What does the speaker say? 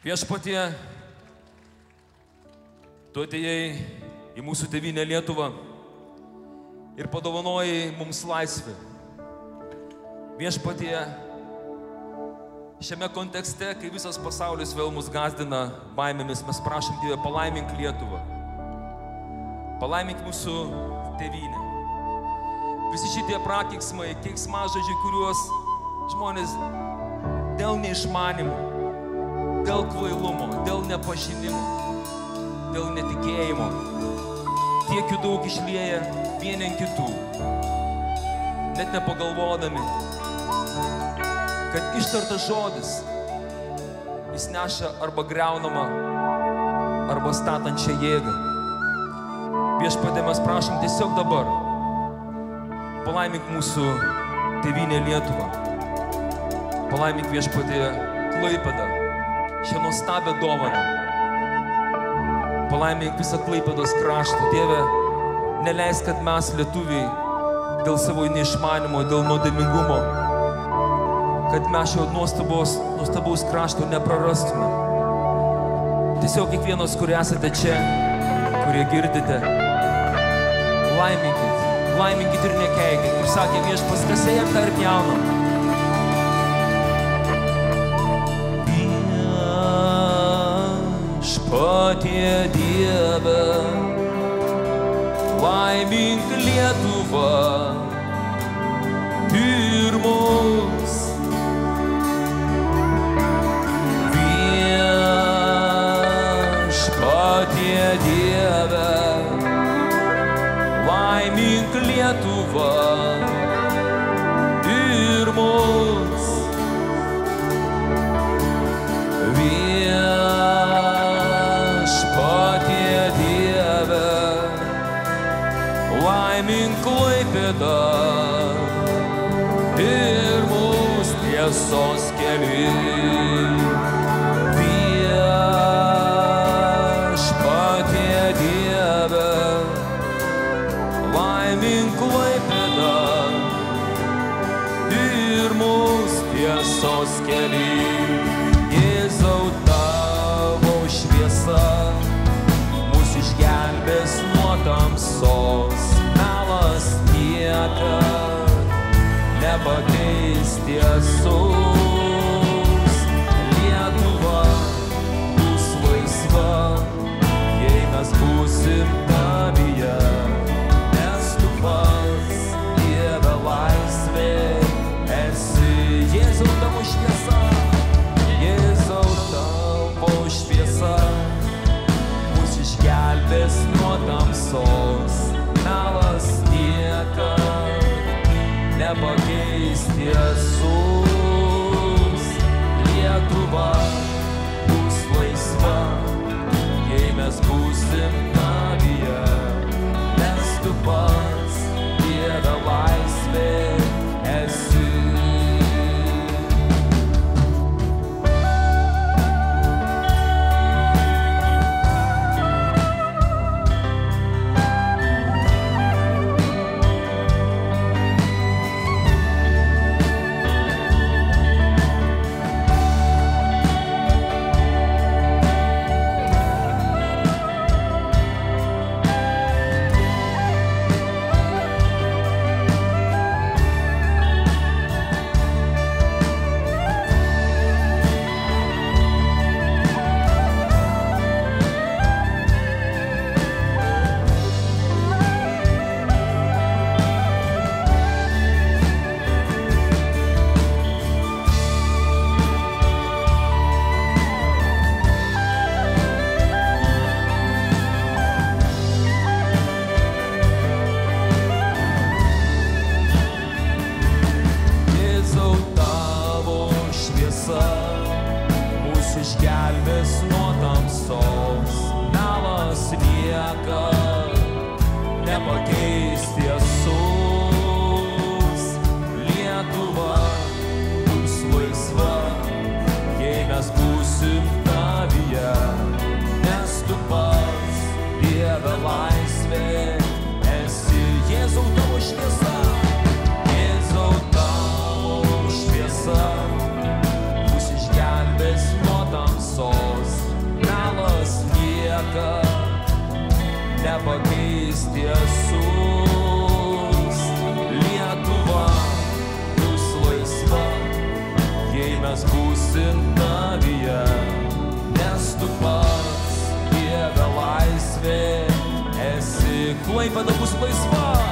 Viešpatie, tu atėjai į mūsų tėvynę Lietuvą ir padovanojai mums laisvę. Viešpatie, šiame kontekste, kai visas pasaulis vėl mus gazdina baimėmis, mes prašom Dieve, palaimink Lietuvą. Palaimink mūsų tėvynę. Visi šitie prakeiksmai, keiksmažodžiai, kuriuos žmonės dėl neišmanimo, dėl kvailumo, dėl nepažinimo, dėl netikėjimo, tiek jų daug išlieja vieni ant kitų, net nepagalvodami, kad ištartas žodis, jis neša arba greunamą, arba statančią jėgą. Viešpatie, mes prašom tiesiog dabar, palaimink mūsų tėvynę Lietuvą, palaimink Viešpatie Klaipėdą, šią nuostabią dovaną. Palaimink visą Klaipėdos kraštą. Dieve, neleis, kad mes lietuviai dėl savo neišmanimo, dėl nuodėmingumo, kad mes šio nuostabaus krašto neprarastume. Tiesiog kiekvienas, kurie esate čia, kurie girdite, laiminkit ir nekeikit. Kaip sakė Viešpats, kas ėjam dar pjaunam. Viešpatie Dieve, laimink Lietuvą ir mus. Viešpatie Dieve, laimink Lietuvą ir mus. Viešpatie Dieve, laimink Klaipėdą ir mus tiesos keliai. Viešpatie Dieve, laimink Klaipėdą ir mus tiesos keliai. Jėzau, tavo šviesa mus išgelbės nuo tamsos. Melas niekad nepakeis tiesos. Lietuva bus laisva, jei mes būsim tavyje. Nes tu pats, Dieve, laisvė esi. Jėzau, tavo šviesa, Jėzau, tavo šviesa mus išgelbės nuo tamsos. Melas niekad nepakeis tiesos. Lietuva bus laisva, jei mes būsim tavyje. Nes tu pats, Dieve, laisvė esi. Soul. žodis tiesus. Lietuva bus laisva, jei mes būsim tavyje, nes tu pats, Dieve, laisvė esi. Klaipėda bus laisva.